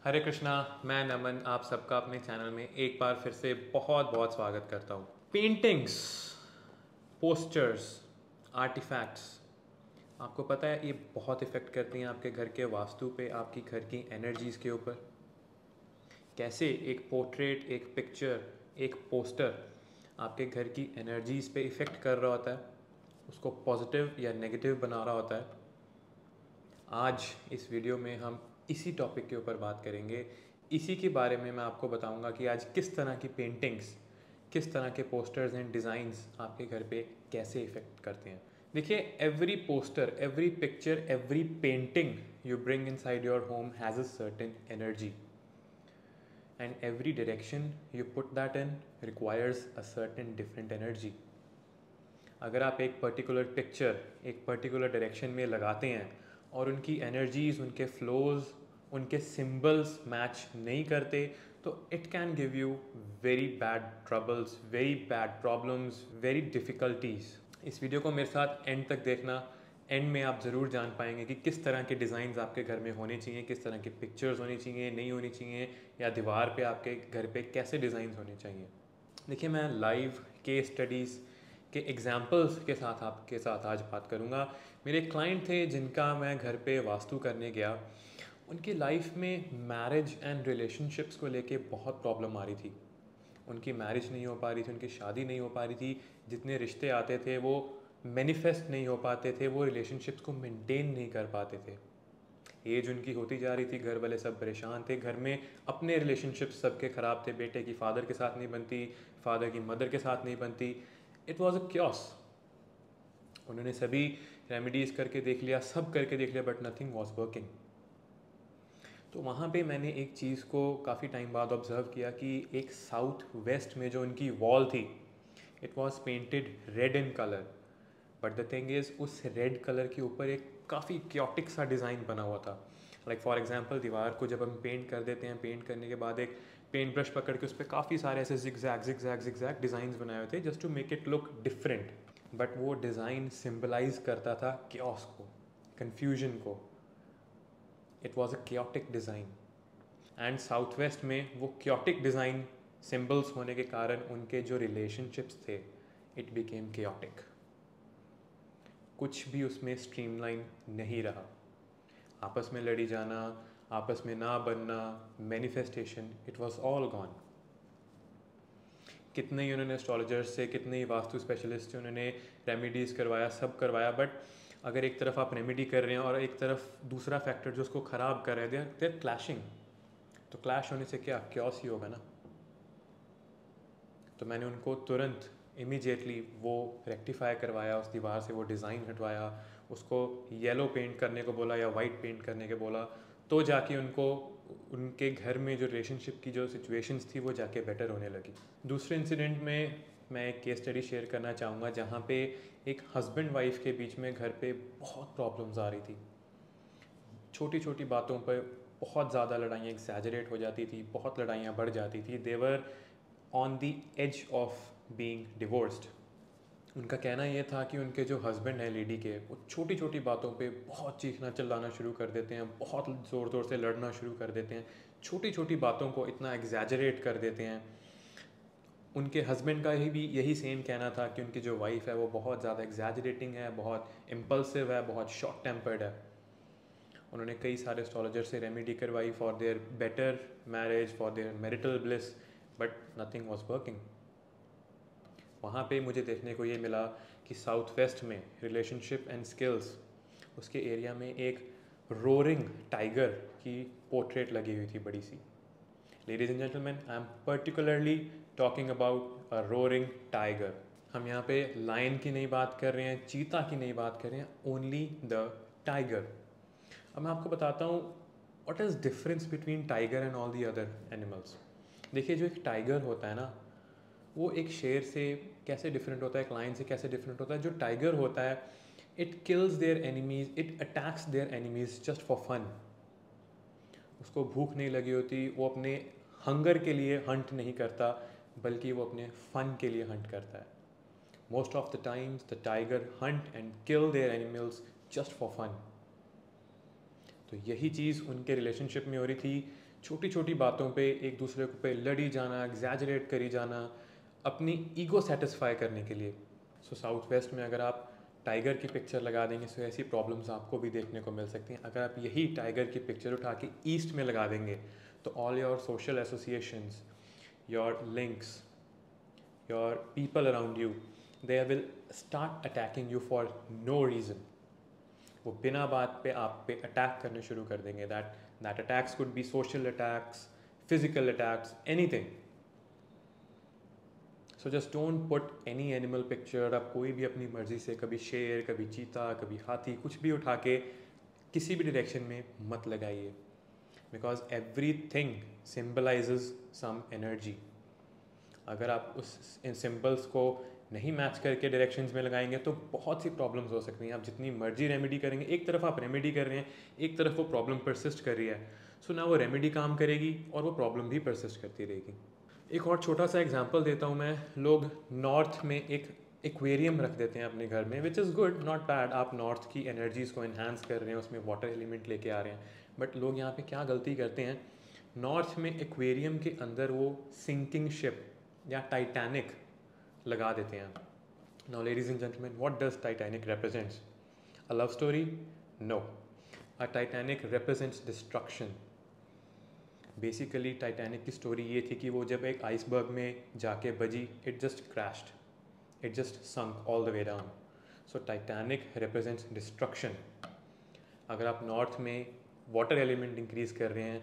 हरे कृष्णा। मैं नमन आप सबका अपने चैनल में एक बार फिर से बहुत बहुत स्वागत करता हूँ। पेंटिंग्स, पोस्टर्स, आर्टिफैक्ट्स, आपको पता है ये बहुत इफ़ेक्ट करती हैं आपके घर के वास्तु पे, आपकी घर की एनर्जीज़ के ऊपर। कैसे एक पोर्ट्रेट, एक पिक्चर, एक पोस्टर आपके घर की एनर्जीज़ पे इफ़ेक्ट कर रहा होता है, उसको पॉजिटिव या नेगेटिव बना रहा होता है। आज इस वीडियो में हम इसी टॉपिक के ऊपर बात करेंगे। इसी के बारे में मैं आपको बताऊंगा कि आज किस तरह की पेंटिंग्स, किस तरह के पोस्टर्स एंड डिज़ाइंस आपके घर पे कैसे इफ़ेक्ट करते हैं। देखिए, every poster, every picture, every painting you bring inside your home has a certain energy, and every direction you put that in requires a certain different energy. अगर आप एक पर्टिकुलर पिक्चर एक पर्टिकुलर डायरेक्शन में लगाते हैं और उनकी energies, उनके फ्लोज, उनके सिंबल्स मैच नहीं करते, तो it can give you very bad troubles, very bad problems, very difficulties. इस वीडियो को मेरे साथ एंड तक देखना। एंड में आप ज़रूर जान पाएंगे कि किस तरह के डिज़ाइंस आपके घर में होने चाहिए, किस तरह की पिक्चर्स होनी चाहिए, नहीं होनी चाहिए, या दीवार पे आपके घर पे कैसे डिज़ाइंस होने चाहिए। देखिए, मैं लाइव केस स्टडीज़ के एग्जाम्पल्स के साथ आपके साथ आज बात करूँगा। मेरे एक क्लाइंट थे जिनका मैं घर पे वास्तु करने गया। उनकी लाइफ में मैरिज एंड रिलेशनशिप्स को लेके बहुत प्रॉब्लम आ रही थी। उनकी मैरिज नहीं हो पा रही थी, उनकी शादी नहीं हो पा रही थी। जितने रिश्ते आते थे वो मैनिफेस्ट नहीं हो पाते थे, वो रिलेशनशिप्स को मेंटेन नहीं कर पाते थे। एज उनकी होती जा रही थी, घर वाले सब परेशान थे, घर में अपने रिलेशनशिप्स सबके ख़राब थे। बेटे की फादर के साथ नहीं बनती, फादर की मदर के साथ नहीं बनती। It was a chaos. उन्होंने सभी रेमेडीज़ करके देख लिया, सब करके देख लिया, बट नथिंग वॉज वर्किंग। तो वहाँ पे मैंने एक चीज़ को काफ़ी टाइम बाद ऑब्ज़र्व किया कि एक साउथ वेस्ट में जो उनकी वॉल थी, it was painted red in colour. But the thing is, उस रेड कलर के ऊपर एक काफ़ी क्योटिक सा डिज़ाइन बना हुआ था। लाइक फॉर एग्जांपल, दीवार को जब हम पेंट कर देते हैं, पेंट करने के बाद एक पेंट ब्रश पकड़ के उस पर काफ़ी सारे ऐसे जिगजैग जिगजैग जिगजैग डिज़ाइंस बनाए हुए थे, just to make it look different. But वो डिज़ाइन सिंबलाइज करता था क्योस को, कन्फ्यूजन को। It was a chaotic design. And south west में वो क्योटिक डिज़ाइन सिंबल्स होने के कारण उनके जो रिलेशनशिप्स थे, इट बिकेम क्योटिक। कुछ भी उसमें स्ट्रीमलाइन नहीं रहा। आपस में लड़ी जाना, आपस में ना बनना, manifestation, it was all gone. कितने ही उन्होंने एस्ट्रोलॉजर्स से, कितने ही वास्तु स्पेशलिस्ट से उन्होंने रेमेडीज़ करवाया, सब करवाया। बट अगर एक तरफ आप रेमेडी कर रहे हैं और एक तरफ दूसरा फैक्टर जो उसको ख़राब कर रहे हैं, देर क्लैशिंग। तो क्लैश होने से क्या, क्योस ही होगा ना। तो मैंने उनको तुरंत इमीडिएटली वो रेक्टिफाई करवाया, उस दीवार से वो डिज़ाइन हटवाया, उसको येलो पेंट करने को बोला या वाइट पेंट करने के बोला। तो जाके उनको उनके घर में जो रिलेशनशिप की जो सिचुएशंस थी वो जाके बेटर होने लगी। दूसरे इंसिडेंट में मैं एक केस स्टडी शेयर करना चाहूँगा, जहाँ पे एक हस्बैंड वाइफ के बीच में घर पे बहुत प्रॉब्लम्स आ रही थी। छोटी छोटी बातों पर बहुत ज़्यादा लड़ाइयाँ एक्सैजरेट हो जाती थी, बहुत लड़ाइयाँ बढ़ जाती थी। They were on the edge of being divorced. उनका कहना ये था कि उनके जो हस्बैंड हैं लेडी के, वो छोटी छोटी बातों पे बहुत चीखना चिल्लाना शुरू कर देते हैं, बहुत ज़ोर ज़ोर से लड़ना शुरू कर देते हैं, छोटी छोटी बातों को इतना एग्जैजरेट कर देते हैं। उनके हस्बैंड का ही भी यही सेम कहना था कि उनकी जो वाइफ है वो बहुत ज़्यादा एग्जैजरेटिंग है, बहुत इम्पल्सिव है, बहुत शॉर्ट टेम्पर्ड है। उन्होंने कई सारे एस्ट्रोलॉजर से रेमेडी करवाई for their better marriage, for their marital bliss, but nothing was working. वहाँ पे मुझे देखने को ये मिला कि साउथ वेस्ट में रिलेशनशिप एंड स्किल्स, उसके एरिया में एक रोरिंग टाइगर की पोर्ट्रेट लगी हुई थी, बड़ी सी। Ladies and gentleman, I am particularly talking about a roaring tiger. हम यहाँ पे लायन की नहीं बात कर रहे हैं, चीता की नहीं बात कर रहे हैं, ओनली द टाइगर। अब मैं आपको बताता हूँ what is difference between tiger and all the other animals. देखिए, जो एक टाइगर होता है ना, वो एक शेर से कैसे डिफरेंट होता है, एक लायन से कैसे डिफरेंट होता है। जो टाइगर होता है, it kills their enemies, it attacks their enemies just for fun. उसको भूख नहीं लगी होती, वो अपने हंगर के लिए हंट नहीं करता, बल्कि वो अपने फन के लिए हंट करता है। Most of the times the tiger hunt and kill their animals just for fun. तो यही चीज़ उनके रिलेशनशिप में हो रही थी। छोटी छोटी बातों पे एक दूसरे को पे लड़ी जाना, एग्जैजरेट करी जाना, अपनी ईगो सेटिस्फाई करने के लिए। सो साउथ वेस्ट में अगर आप टाइगर की पिक्चर लगा देंगे तो ऐसी प्रॉब्लम्स आपको भी देखने को मिल सकती हैं। अगर आप यही टाइगर की पिक्चर उठा के ईस्ट में लगा देंगे तो all your social associations, your links, your people around you, they will start attacking you for no reason. वो बिना बात पे आप पे अटैक करने शुरू कर देंगे। That attacks could be social attacks, physical attacks, anything. So just don't put any animal picture. आप कोई भी अपनी मर्जी से कभी शेर, कभी चीता, कभी हाथी, कुछ भी उठा के किसी भी डायरेक्शन में मत लगाइए, because everything symbolises some energy. अगर आप उस इन सिम्बल्स को नहीं मैच करके डायरेक्शंस में लगाएंगे तो बहुत सी प्रॉब्लम्स हो सकती हैं। आप जितनी मर्जी रेमेडी करेंगे, एक तरफ आप रेमेडी कर रहे हैं, एक तरफ वो प्रॉब्लम परसिस्ट कर रही है। सो ना वो रेमेडी काम करेगी और वो प्रॉब्लम भी परसिस्ट करती रहेगी। एक और छोटा सा एग्जांपल देता हूँ मैं। लोग नॉर्थ में एक एक्वेरियम रख देते हैं अपने घर में, which is good, not bad. आप नॉर्थ की एनर्जीज़ को इन्हांस कर रहे हैं, उसमें वाटर एलिमेंट लेके आ रहे हैं। बट लोग यहाँ पे क्या गलती करते हैं, नॉर्थ में एक्वेरियम के अंदर वो सिंकिंग शिप या टाइटैनिक लगा देते हैं। Now ladies and gentleman, what does Titanic represents? A love story? No, a Titanic represents destruction. Basically Titanic की स्टोरी ये थी कि वो जब एक आइसबर्ग में जाके बजी, it just crashed, it just sunk all the way down. So Titanic represents destruction. अगर आप नॉर्थ में वाटर एलिमेंट इंक्रीज कर रहे हैं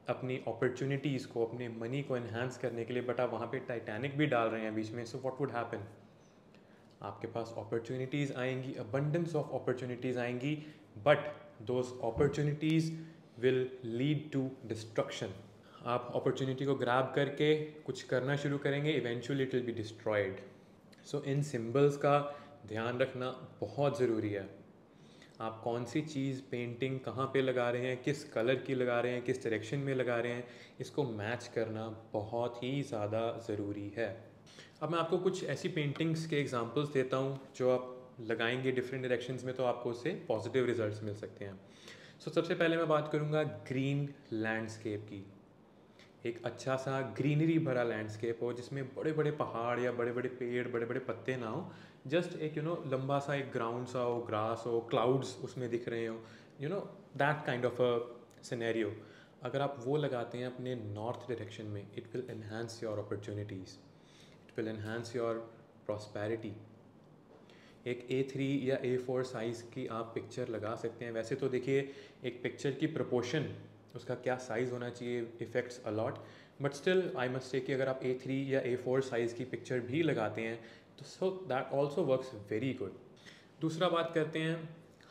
अपनी अपॉर्चुनिटीज़ को, अपने मनी को इन्हांस करने के लिए, बट आप वहाँ पे टाइटैनिक भी डाल रहे हैं बीच में, सो व्हाट वुड हैपन? आपके पास अपॉर्चुनिटीज़ आएंगी, अबंडेंस ऑफ अपॉर्चुनिटीज़ आएंगी, but those opportunities will lead to destruction. आप अपॉर्चुनिटी को ग्रैब करके कुछ करना शुरू करेंगे, eventually it will be destroyed. So इन सिंबल्स का ध्यान रखना बहुत ज़रूरी है। आप कौन सी चीज़, पेंटिंग कहाँ पे लगा रहे हैं, किस कलर की लगा रहे हैं, किस डायरेक्शन में लगा रहे हैं, इसको मैच करना बहुत ही ज़्यादा ज़रूरी है। अब मैं आपको कुछ ऐसी पेंटिंग्स के एग्जांपल्स देता हूँ जो आप लगाएंगे डिफरेंट डायरेक्शंस में तो आपको उससे पॉजिटिव रिजल्ट्स मिल सकते हैं। सो सबसे पहले मैं बात करूँगा ग्रीन लैंडस्केप की। एक अच्छा सा ग्रीनरी भरा लैंडस्केप हो जिसमें बड़े बड़े पहाड़ या बड़े बड़े पेड़, बड़े बड़े पत्ते ना हो, जस्ट एक लंबा सा एक ग्राउंड सा हो, ग्रास हो, क्लाउड्स उसमें दिख रहे हो, that kind of a scenario. अगर आप वो लगाते हैं अपने नॉर्थ डायरेक्शन में, it will enhance your opportunities, it will enhance your prosperity. एक A3 या A4 साइज़ की आप पिक्चर लगा सकते हैं। वैसे तो देखिए एक पिक्चर की प्रोपोर्शन, उसका क्या साइज़ होना चाहिए, effects a lot, but still I must say कि अगर आप A3 या A4 साइज़ की पिक्चर भी लगाते हैं तो so that also works very good. दूसरा बात करते हैं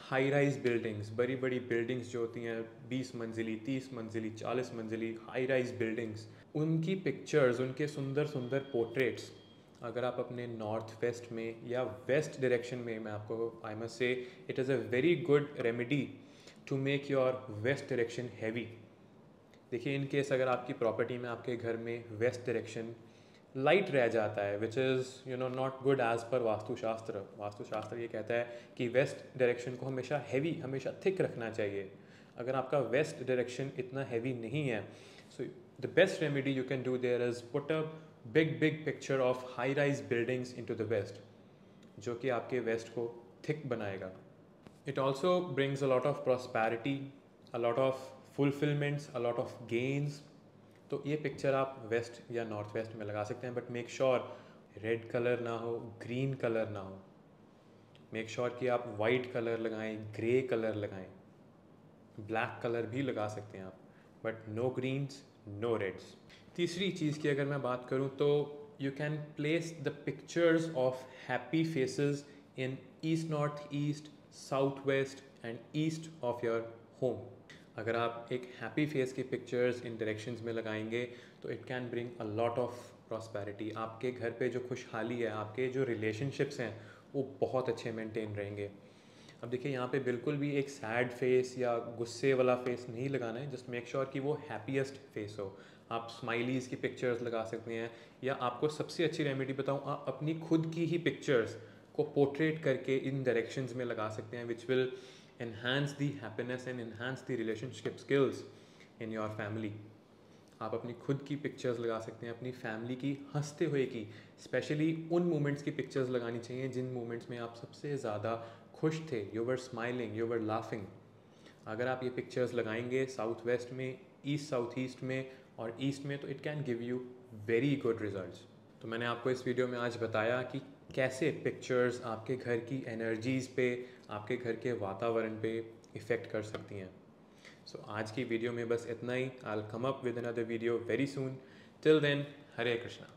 हाई राइज बिल्डिंग्स। बड़ी बड़ी बिल्डिंग्स जो होती हैं 20 मंजिली, 30 मंजिली, 40 मंजिली हाई राइज बिल्डिंग्स, उनकी पिक्चर्स, उनके सुंदर सुंदर पोर्ट्रेट्स अगर आप अपने नॉर्थ वेस्ट में या वेस्ट डायरेक्शन में, मैं आपको I must say it is a very good remedy to make your west direction heavy. देखिए इन केस अगर आपकी प्रॉपर्टी में, आपके घर में वेस्ट डायरेक्शन लाइट रह जाता है, which is not good as per Vastushastra. वास्तुशास्त्र ये कहता है कि वेस्ट डायरेक्शन को हमेशा हैवी, हमेशा थिक रखना चाहिए। अगर आपका वेस्ट डायरेक्शन इतना हैवी नहीं है, so the best remedy you can do there is put a big big picture of high rise buildings into the west, जो कि आपके वेस्ट को थिक बनाएगा। It also brings a lot of prosperity, a lot of fulfilments, a lot of gains. तो ये picture आप waste या north west में लगा सकते हैं, but make sure red colour ना हो, ग्रीन कलर ना हो। मेक श्योर कि आप वाइट कलर लगाएं, ग्रे कलर लगाएं, ब्लैक कलर भी लगा सकते हैं आप, but no greens, no reds. तीसरी चीज़ की अगर मैं बात करूँ तो you can place the pictures of happy faces in east, north east, south west and east of your home. अगर आप एक हैप्पी फेस की पिक्चर्स इन डायरेक्शंस में लगाएंगे तो it can bring a lot of prosperity. आपके घर पे जो खुशहाली है, आपके जो रिलेशनशिप्स हैं, वो बहुत अच्छे मेंटेन रहेंगे। अब देखिए यहाँ पे बिल्कुल भी एक सैड फेस या गुस्से वाला फेस नहीं लगाना है, जस्ट मेक श्योर कि वो हैप्पीएस्ट फेस हो। आप स्माइलीज़ की पिक्चर्स लगा सकते हैं, या आपको सबसे अच्छी रेमेडी बताऊँ, आप अपनी खुद की ही पिक्चर्स को पोर्ट्रेट करके इन डायरेक्शंस में लगा सकते हैं, which will enhance the happiness and enhance the relationship skills in your family. आप अपनी खुद की पिक्चर्स लगा सकते हैं, अपनी फैमिली की हंसते हुए की, स्पेशली उन मोमेंट्स की पिक्चर्स लगानी चाहिए जिन मोमेंट्स में आप सबसे ज़्यादा खुश थे, you were smiling, you were laughing. अगर आप ये पिक्चर्स लगाएंगे साउथ वेस्ट में, ईस्ट साउथ ईस्ट में और ईस्ट में, तो it can give you very good results. तो मैंने आपको इस वीडियो में आज बताया कि कैसे पिक्चर्स आपके घर की एनर्जीज़ पे, आपके घर के वातावरण पे इफ़ेक्ट कर सकती हैं। सो आज की वीडियो में बस इतना ही। I will come up with another video very soon. Till then, Hare Krishna.